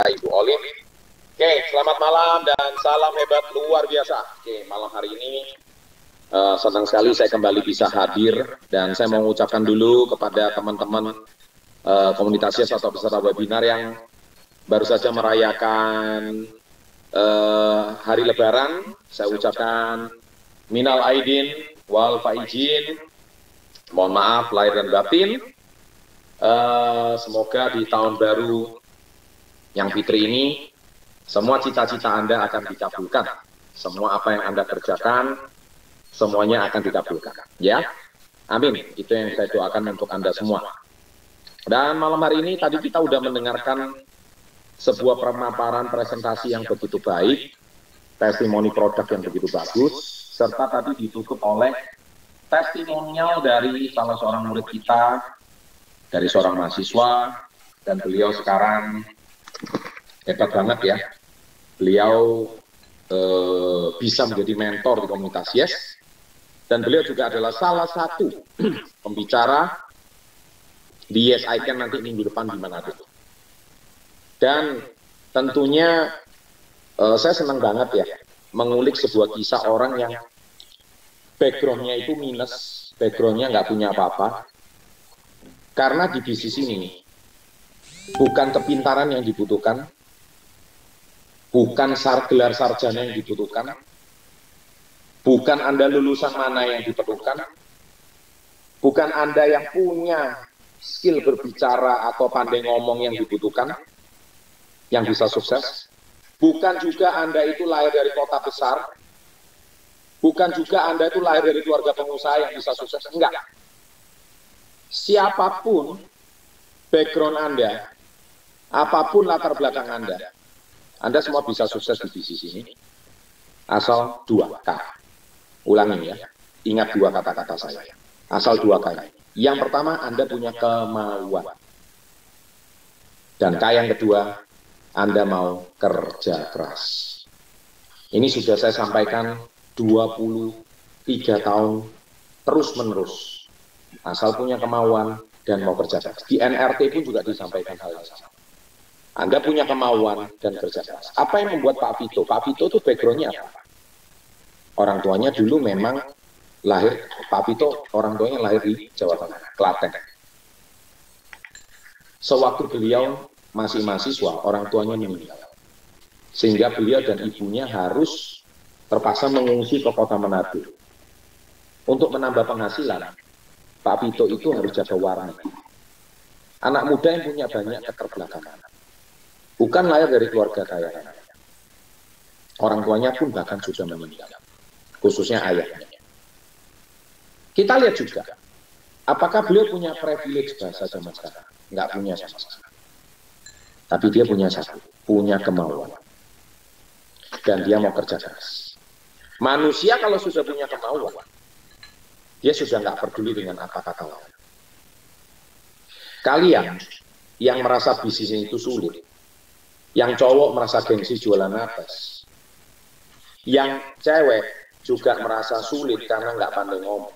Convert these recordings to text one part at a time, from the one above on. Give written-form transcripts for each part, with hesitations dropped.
Ibu Olim. Oke, selamat malam dan salam hebat luar biasa. Oke, malam hari ini senang sekali saya kembali bisa hadir dan saya mau mengucapkan dulu kepada teman-teman komunitas atau peserta webinar yang baru saja merayakan hari Lebaran. Saya ucapkan minal aidin wal faizin. Mohon maaf lahir dan batin. Semoga di tahun baru yang fitri ini semua cita-cita Anda akan dikabulkan. Semua apa yang Anda kerjakan semuanya akan dikabulkan. Ya, amin. Itu yang saya doakan untuk Anda semua. Dan malam hari ini tadi kita sudah mendengarkan sebuah pemaparan presentasi yang begitu baik, testimoni produk yang begitu bagus, serta tadi ditutup oleh testimonial dari salah seorang murid kita, dari seorang mahasiswa, dan beliau sekarang hebat banget ya. Beliau bisa menjadi mentor di komunitas Yes, dan beliau juga adalah salah satu pembicara di Yes Icon nanti minggu depan di Manado. Dan tentunya saya senang banget ya mengulik sebuah kisah orang yang backgroundnya itu minus, backgroundnya nggak punya apa-apa. Karena di bisnis ini bukan kepintaran yang dibutuhkan, bukan gelar sarjana yang dibutuhkan, bukan Anda lulusan mana yang diperlukan, bukan Anda yang punya skill berbicara atau pandai ngomong yang dibutuhkan, yang bisa sukses, bukan juga Anda itu lahir dari kota besar, bukan juga Anda itu lahir dari keluarga pengusaha yang bisa sukses, enggak. Siapapun background Anda, apapun latar belakang Anda semua bisa sukses di bisnis ini. Asal 2 K. Ulangi ya. Ingat 2 kata-kata saya. Asal 2 K. Yang pertama, Anda punya kemauan. Dan K yang kedua, Anda mau kerja keras. Ini sudah saya sampaikan 23 tahun terus-menerus. Asal punya kemauan dan mau kerja keras. Di NRT pun juga disampaikan hal yang sama. Anda punya kemauan dan kerja keras. Apa yang membuat Pak Vito? Pak Vito itu backgroundnya apa? Orang tuanya dulu memang lahir, Pak Vito orang tuanya lahir di Jawa Tengah, Klaten. Sewaktu beliau masih mahasiswa, orang tuanya meninggal. Sehingga beliau dan ibunya harus terpaksa mengungsi ke kota Manado. Untuk menambah penghasilan, Pak Vito itu harus jaga warna. Anak muda yang punya banyak keterbelakangan. Bukan lahir dari keluarga kaya. Orang tuanya pun bahkan sudah meninggal. Khususnya ayahnya. Kita lihat juga, apakah beliau punya privilege bahasa zaman sekarang? Enggak punya sama sekali. Tapi dia punya satu, punya kemauan. Dan dia mau kerja keras. Manusia kalau sudah punya kemauan, dia sudah nggak peduli dengan apa kata lawan. Kalian yang merasa bisnisnya itu sulit, yang cowok merasa gengsi jualan atas, yang cewek juga merasa sulit karena nggak pandai ngomong.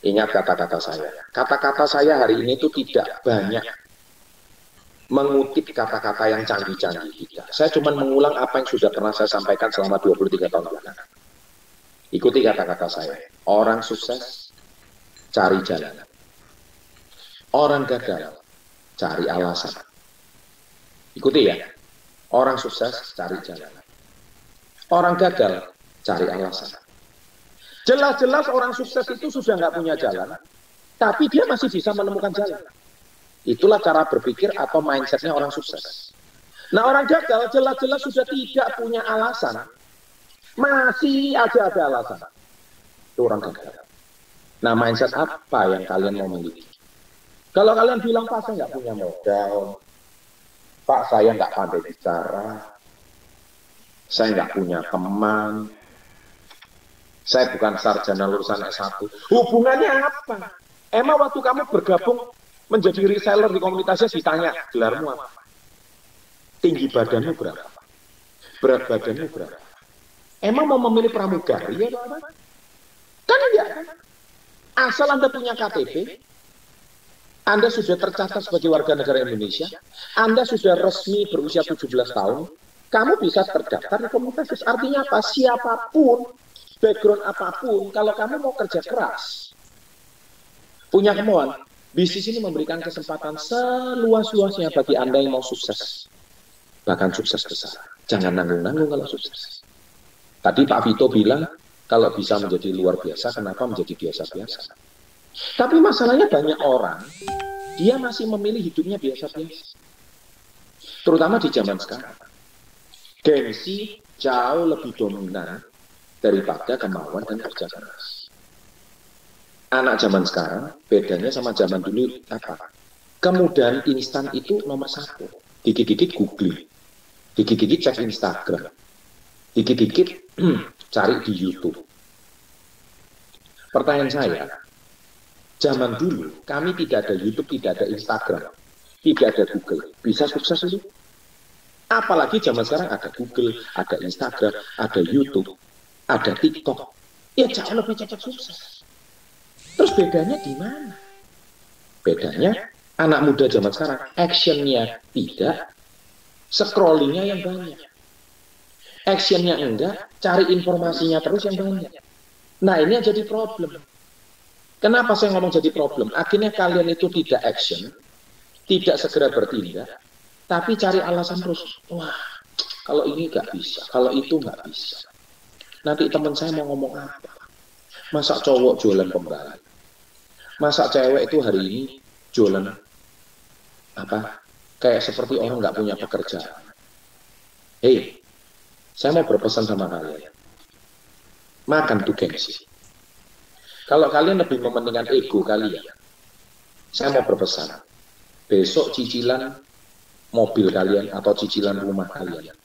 Ingat kata-kata saya. Kata-kata saya hari ini itu tidak banyak mengutip kata-kata yang canggih-canggih kita. Saya cuma mengulang apa yang sudah pernah saya sampaikan selama 23 tahun belakangan. Ikuti kata-kata saya. Orang sukses, cari jalan. Orang gagal, cari alasan. Ikuti ya. Orang sukses, cari jalan. Orang gagal, cari alasan. Jelas-jelas orang sukses itu sudah nggak punya jalan, tapi dia masih bisa menemukan jalan. Itulah cara berpikir atau mindsetnya orang sukses. Nah, orang gagal jelas-jelas sudah tidak punya alasan, masih aja ada alasan. Itu orang gagal. Nah, mindset apa yang kalian mau miliki? Kalau kalian bilang, Pak, saya nggak punya modal, Pak, saya nggak pandai bicara, saya nggak punya teman, saya bukan sarjana lulusan S1. Hubungannya apa? Emang waktu kamu bergabung menjadi reseller di komunitasnya ditanya, gelarmu apa? Tinggi badanmu berapa? Berat badanmu berapa? Emang mau memilih pramugari ya, Kan enggak. Asal Anda punya KTP, Anda sudah tercatat sebagai warga negara Indonesia, Anda sudah resmi berusia 17 tahun, kamu bisa terdaftar di komunitas. Artinya apa? Siapapun, background apapun, kalau kamu mau kerja keras, punya kemauan, bisnis ini memberikan kesempatan seluas-luasnya bagi Anda yang mau sukses. Bahkan sukses besar. Jangan nanggung-nanggung kalau sukses. Tadi Pak Vito bilang, kalau bisa menjadi luar biasa, kenapa menjadi biasa-biasa? Tapi masalahnya banyak orang, dia masih memilih hidupnya biasa-biasa. Terutama di zaman sekarang. Gengsi jauh lebih dominan daripada kemauan dan kerja keras. Anak zaman sekarang, bedanya sama zaman dulu apa? Kemudahan instan itu nomor satu. Dikit-dikit googling. Dikit-dikit cek Instagram. Dikit-dikit cari di YouTube. Pertanyaan saya, zaman dulu kami tidak ada YouTube, tidak ada Instagram, tidak ada Google. Bisa sukses itu? Apalagi zaman sekarang ada Google, ada Instagram, ada YouTube, ada TikTok. Ya jauh lebih cepat sukses. Terus bedanya di mana? Bedanya anak muda zaman sekarang actionnya tidak, scrollingnya yang banyak. Actionnya enggak, cari informasinya terus yang banyak. Nah ini yang jadi problem. Kenapa saya ngomong jadi problem? Akhirnya kalian itu tidak action, tidak segera bertindak, tapi cari alasan terus. Wah, kalau ini nggak bisa, kalau itu nggak bisa. Nanti teman saya mau ngomong apa? Masa cowok jualan kembali? Masa cewek itu hari ini jualan apa? Kayak seperti orang nggak punya pekerjaan. Hei, saya mau berpesan sama kalian. Makan tuh gengsi. Kalau kalian lebih mementingkan ego kalian, saya mau berpesan. Besok cicilan mobil kalian atau cicilan rumah kalian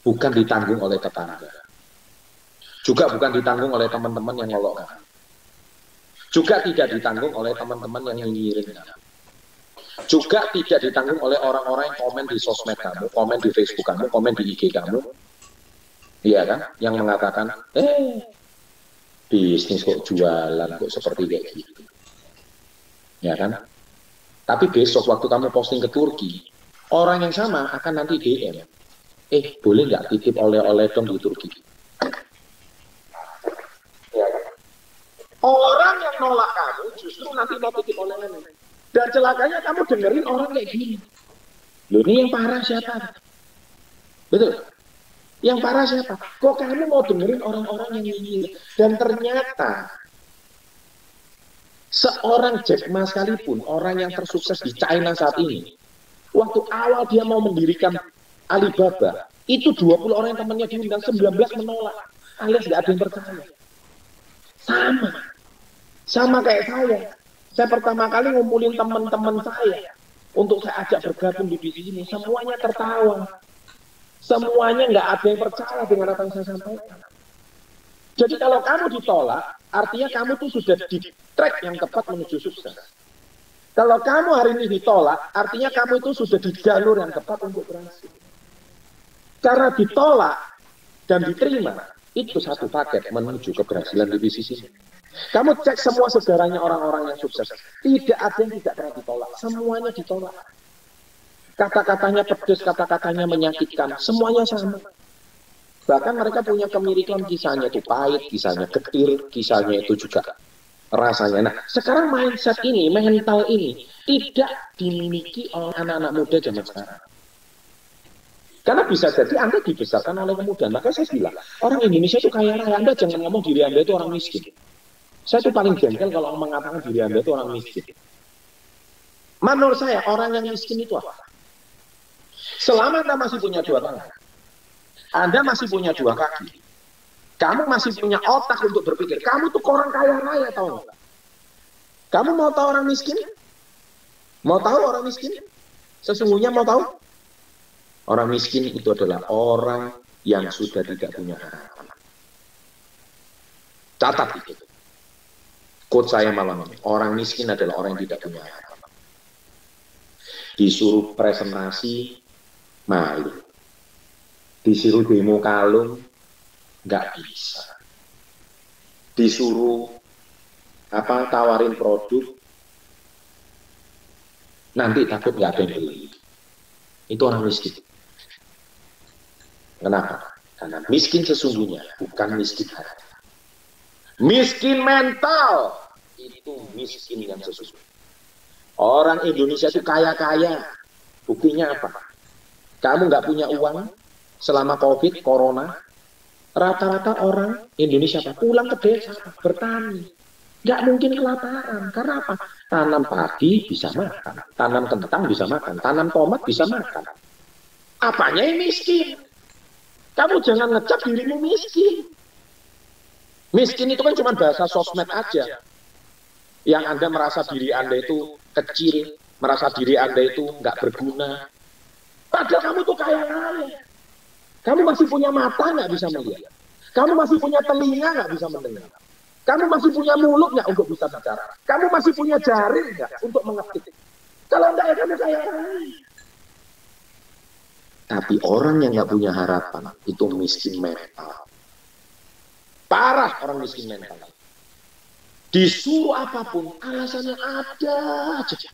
bukan ditanggung oleh tetangga. Juga bukan ditanggung oleh teman-teman yang ngolok kamu. Juga tidak ditanggung oleh teman-teman yang nyinyirin kamu. Juga tidak ditanggung oleh orang-orang yang komen di sosmed kamu, komen di Facebook kamu, komen di IG kamu. Iya kan? Yang mengatakan, bisnis kok jualan, kok seperti kayak gitu. Ya kan? Tapi besok waktu kamu posting ke Turki, orang yang sama akan nanti DM. Boleh nggak titip oleh-oleh dong di Turki? Ya kan? Orang yang nolak kamu justru nanti mau titip oleh-oleh. Dan celakanya kamu dengerin orang kayak gini. Loh ini yang parah siapa? Betul? Yang parah siapa? Kok kamu mau dengerin orang-orang yang nyinyir? Dan ternyata seorang Jack Ma sekalipun, orang yang tersukses di China saat ini, waktu awal dia mau mendirikan Alibaba, itu 20 orang yang temannya diundang, 19 menolak. Alias nggak ada yang percaya. Sama kayak saya. Saya pertama kali ngumpulin teman-teman saya untuk saya ajak bergabung di bisnis ini, semuanya tertawa. Semuanya nggak ada yang percaya dengan apa yang saya sampaikan. Jadi kalau kamu ditolak, artinya kamu tuh sudah di track yang tepat menuju sukses. Kalau kamu hari ini ditolak, artinya kamu itu sudah di jalur yang tepat untuk berhasil. Karena ditolak dan diterima, itu satu paket menuju keberhasilan di bisnis ini. Kamu cek semua saudaranya orang-orang yang sukses. Tidak ada yang tidak pernah ditolak. Semuanya ditolak. Kata-katanya pedes, kata-katanya menyakitkan. Semuanya sama. Bahkan mereka punya kemirikan, kisahnya itu pahit, kisahnya getir, kisahnya itu juga rasanya. Nah, sekarang mindset ini, mental ini tidak dimiliki oleh anak-anak muda zaman sekarang. Karena bisa jadi Anda dibesarkan oleh kemudahan. Maka saya bilang, orang Indonesia itu kaya raya. Anda jangan ngomong diri Anda itu orang miskin. Saya itu paling jengkel kalau mengatakan diri Anda itu orang miskin. Menurut saya, orang yang miskin itu apa? Selama Anda masih punya dua tangan, Anda masih punya dua kaki, kamu masih punya otak untuk berpikir, kamu tuh orang kaya raya, tahu nggak? Kamu mau tahu orang miskin? Mau tahu orang miskin? Sesungguhnya mau tahu? Orang miskin itu adalah orang yang sudah tidak punya harapan. Catat itu. Quote saya malam ini, orang miskin adalah orang yang tidak punya harapan. Disuruh presentasi, malu. Disuruh demo kalung, nggak bisa. Disuruh tawarin produk, nanti takut nggak ada yang beli. Itu orang miskin. Kenapa? Karena miskin sesungguhnya bukan miskin harta. Miskin mental itu miskin yang sesungguhnya. Orang Indonesia itu kaya-kaya. Buktinya apa? Kamu nggak punya uang selama COVID, Corona, rata-rata orang Indonesia pulang ke desa bertani. Nggak mungkin kelaparan. Karena apa? Tanam padi bisa makan, tanam kentang bisa makan, tanam tomat bisa makan. Apanya yang miskin? Kamu jangan ngecap dirimu miskin. Miskin itu kan cuma bahasa sosmed aja. Yang Anda merasa diri Anda itu kecil, merasa diri Anda itu nggak berguna. Padahal kamu tuh kaya-kaya. Kamu masih punya mata nggak bisa melihat. Kamu masih punya telinga nggak bisa mendengar. Kamu masih punya mulut nggak untuk bisa bicara. Kamu masih punya jari nggak untuk mengetik. Kalau enggak ya kamu kaya-kaya. Tapi orang yang nggak punya harapan itu miskin mental. Parah orang miskin mental. Disuruh apapun, alasannya ada aja.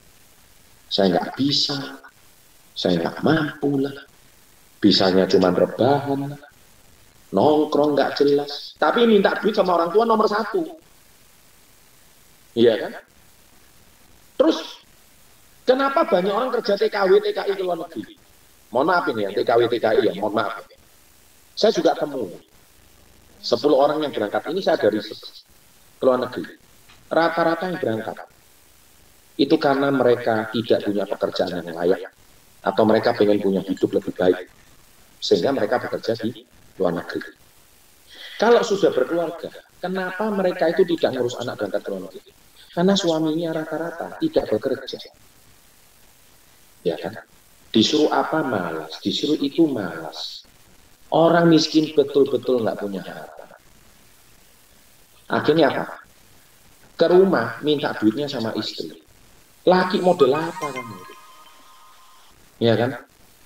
Saya nggak bisa, saya nggak mampu lah. Bisanya cuma rebahan, nongkrong nggak jelas. Tapi minta duit sama orang tua nomor 1. Iya kan? Terus, kenapa banyak orang kerja TKW, TKI ke luar negeri? Mohon maaf ini ya, TKW, TKI ya, mohon maaf. Saya juga temu 10 orang yang berangkat, ini saya dari ke luar negeri. Rata-rata yang berangkat itu karena mereka tidak punya pekerjaan yang layak atau mereka pengen punya hidup lebih baik sehingga mereka bekerja di luar negeri. Kalau sudah berkeluarga, kenapa mereka itu tidak ngurus anak berangkat ke luar negeri? Karena suaminya rata-rata tidak bekerja. Ya kan? Disuruh apa malas, disuruh itu malas. Orang miskin betul-betul nggak punya harapan. Akhirnya apa? Ke rumah minta duitnya sama istri. Laki model apa kamu? Ya kan?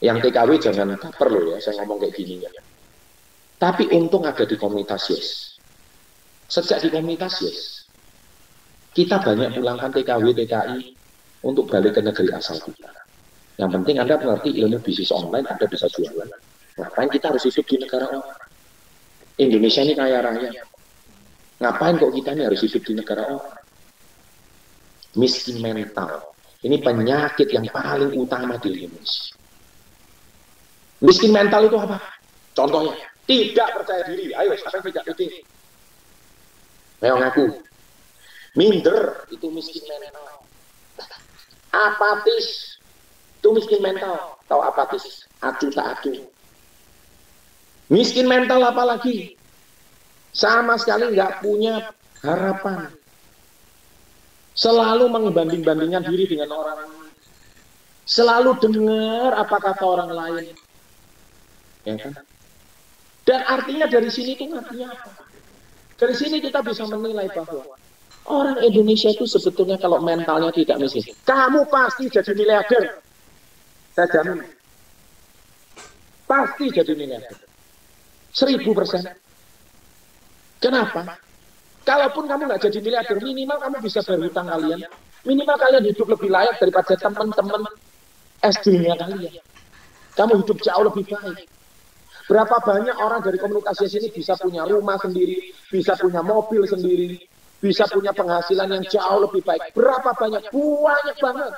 Yang TKW jangan baper loh ya, saya ngomong kayak gini ya. Tapi untung ada di komunitas Yes. Sejak di komunitas Yes, kita banyak pulangkan TKW, TKI untuk balik ke negeri asal kita. Yang penting Anda mengerti ilmu bisnis online, Anda bisa jualan. Ngapain kita harus hidup di negara orang? Indonesia ini kaya raya. Ngapain kok kita ini harus hidup di negara orang? Miskin mental. Ini penyakit yang paling utama di Indonesia. Miskin mental itu apa? Contohnya, tidak percaya diri. Ayo, siapa yang tidak putih? Ayo ngaku. Minder, itu miskin mental. Apatis, itu miskin mental. Tahu apatis? Acu tak acu. Miskin mental apalagi? Sama sekali nggak punya harapan. Selalu membanding-bandingkan diri dengan orang lain. Selalu dengar apa kata orang lain. Ya kan? Dan artinya dari sini itu artinya apa? Dari sini kita bisa menilai bahwa orang Indonesia itu sebetulnya kalau mentalnya tidak miskin, kamu pasti jadi miliarder. Saya jamin. Pasti jadi miliarder. 1000%. Kenapa? Kalaupun kamu nggak jadi miliarder, minimal kamu bisa berhutang kalian. Minimal kalian hidup lebih layak daripada teman-teman SD-nya kalian. Kamu hidup jauh lebih baik. Berapa banyak orang dari komunitas ini bisa punya rumah sendiri, bisa punya mobil sendiri, bisa punya penghasilan yang jauh lebih baik. Berapa banyak? Banyak banget.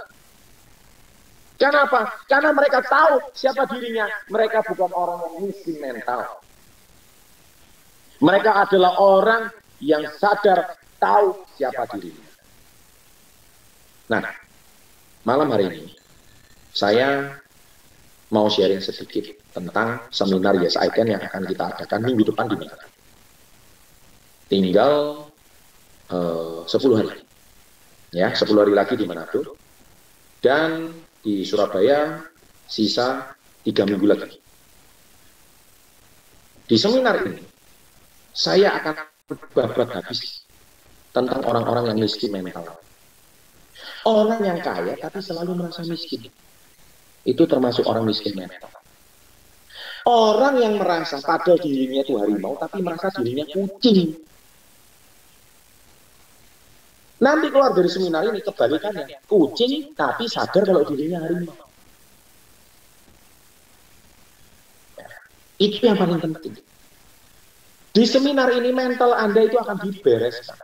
Kenapa? Karena mereka tahu siapa dirinya. Mereka bukan orang yang miskin mental. Mereka adalah orang yang sadar tahu siapa dirinya. Nah, malam hari ini saya mau sharing sedikit tentang seminar Yes I Can yang akan kita adakan minggu depan di Manado. Tinggal 10 hari. Ya, 10 hari lagi di Manado. Dan di Surabaya sisa 3 minggu lagi. Di seminar ini saya akan babat habis tentang orang-orang yang miskin mental. Orang yang kaya tapi selalu merasa miskin. Itu termasuk orang miskin mental. Orang yang merasa padahal dirinya itu harimau tapi merasa dirinya kucing. Nanti keluar dari seminar ini kebalikannya, kucing tapi sadar kalau dirinya harimau. Itu yang paling penting. Di seminar ini mental Anda itu akan dibereskan.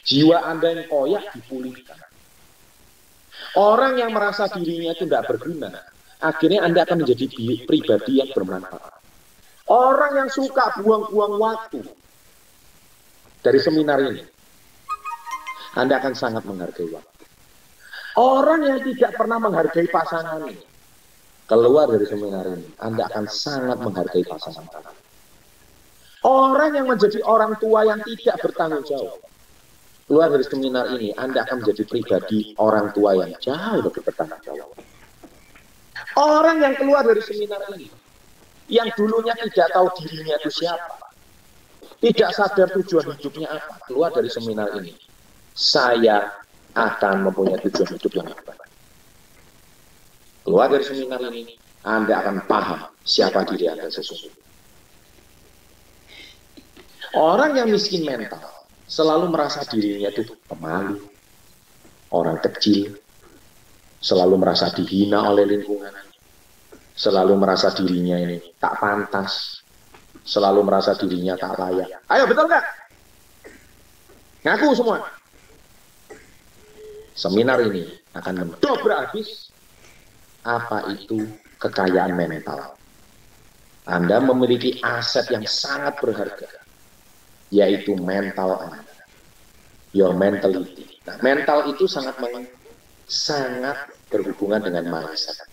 Jiwa Anda yang koyak dipulihkan. Orang yang merasa dirinya itu tidak berguna, akhirnya Anda akan menjadi pribadi yang bermanfaat. Orang yang suka buang-buang waktu dari seminar ini, Anda akan sangat menghargai waktu. Orang yang tidak pernah menghargai pasangan ini, keluar dari seminar ini, Anda akan sangat menghargai pasangan Anda. Orang yang menjadi orang tua yang tidak bertanggung jawab, keluar dari seminar ini, Anda akan menjadi pribadi orang tua yang jauh lebih bertanggung jawab. Orang yang keluar dari seminar ini, yang dulunya tidak tahu dirinya itu siapa, tidak sadar tujuan hidupnya apa, keluar dari seminar ini, saya akan mempunyai tujuan hidup yang apa. Keluar dari seminar ini, Anda akan paham siapa diri Anda sesungguhnya. Orang yang miskin mental selalu merasa dirinya itu pemalu, orang kecil, selalu merasa dihina oleh lingkungan, selalu merasa dirinya ini tak pantas, selalu merasa dirinya tak layak. Ayo, betul nggak? Ngaku semua. Seminar ini akan mendobrak habis apa itu kekayaan mental. Anda memiliki aset yang sangat berharga, yaitu mental Anda. Your mentality. Nah, mental itu sangat berhubungan dengan mindset.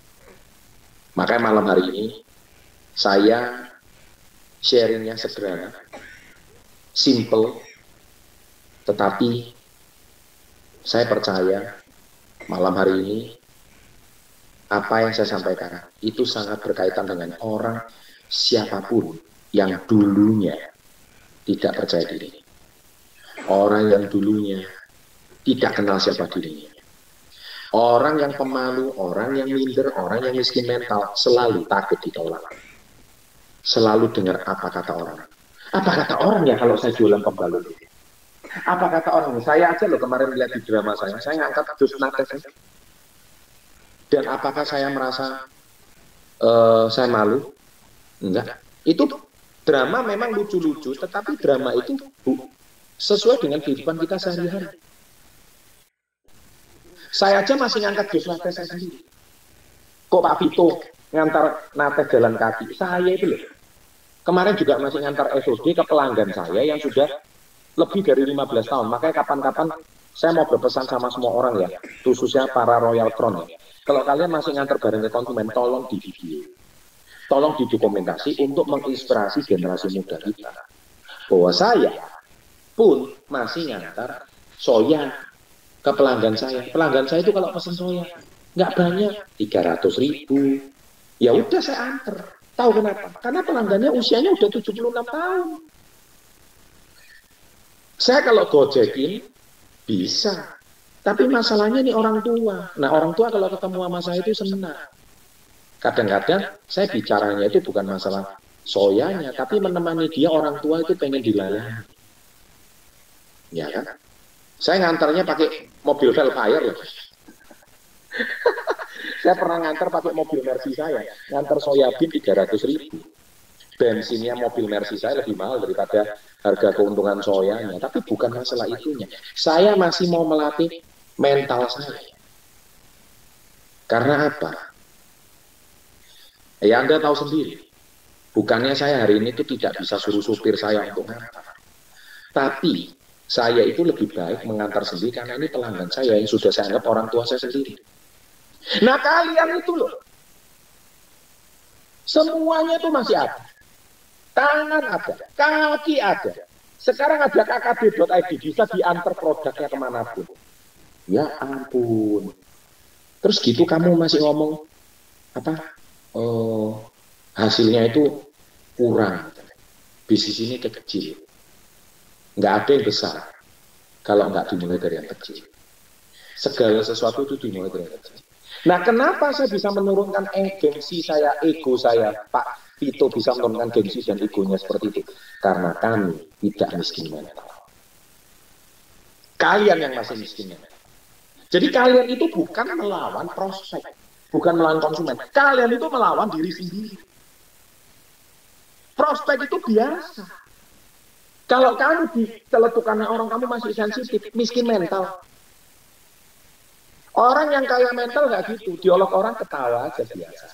Makanya malam hari ini saya sharingnya sederhana, simple, tetapi saya percaya malam hari ini apa yang saya sampaikan itu sangat berkaitan dengan orang siapapun yang dulunya tidak percaya diri. Orang yang dulunya tidak kenal siapa dirinya. Orang yang pemalu, orang yang minder, orang yang miskin mental selalu takut ditolak. Selalu dengar apa kata orang. Apa kata orang ya kalau saya jualan pembalut? Apa kata orang? Saya aja loh kemarin lihat di drama saya ngangkat dus nates. Dan apakah saya merasa saya malu? Enggak. Itu drama memang lucu-lucu, tetapi drama itu sesuai dengan kehidupan kita sehari-hari. Saya aja masih ngangkat dus nates saya sendiri. Kok Pak Vito ngantar nates jalan kaki? Saya itu loh. Kemarin juga masih ngantar SOD ke pelanggan saya yang sudah lebih dari 15 tahun. Makanya kapan-kapan saya mau berpesan sama semua orang ya, khususnya para Royal Crown ya. Kalau kalian masih ngantar barang ke konsumen, tolong di video. Tolong didokumentasi untuk menginspirasi generasi muda kita. Bahwa saya pun masih ngantar soya ke pelanggan saya. Pelanggan saya itu kalau pesan soya nggak banyak, 300.000. Ya udah saya antar. Tahu kenapa? Karena pelanggannya usianya udah 76 tahun. Saya kalau gojekin bisa, tapi masalahnya ini orang tua. Nah, orang tua kalau ketemu sama saya itu senang. Kadang-kadang saya bicaranya itu bukan masalah soyanya, tapi menemani dia orang tua itu pengen dilayani. Ya kan? Saya ngantarnya pakai mobil Velfire loh. Saya pernah ngantar pakai mobil Mercy saya, ngantar soyabin 300.000. Bensinnya mobil Mercy saya lebih mahal daripada harga keuntungan soyanya. Tapi bukan masalah itunya. Saya masih mau melatih mental saya. Karena apa? Ya Anda tahu sendiri. Bukannya saya hari ini itu tidak bisa suruh supir saya untuk ngantar. Tapi saya itu lebih baik mengantar sendiri karena ini pelanggan saya yang sudah saya anggap orang tua saya sendiri. Nah kalian itu loh, semuanya itu masih ada. Tangan ada, kaki ada. Sekarang ada kkb.id, bisa diantar produknya kemanapun. Ya ampun. Terus gitu kamu masih ngomong, apa? Hasilnya itu kurang. Bisnis ini kecil. Nggak ada yang besar kalau nggak dimulai dari yang kecil. Segala sesuatu itu dimulai dari yang kecil. Nah, kenapa saya bisa menurunkan gengsi saya, ego saya, Pak Vito bisa menurunkan gengsi dan egonya seperti itu? Karena kami tidak miskin mental. Kalian yang masih miskin. Jadi kalian itu bukan melawan prospek, bukan melawan konsumen. Kalian itu melawan diri sendiri. Prospek itu biasa. Kalau kamu diceletukan orang, kamu masih sensitif, miskin mental. Orang yang kaya mental nggak gitu, diolok orang ketawa aja biasa.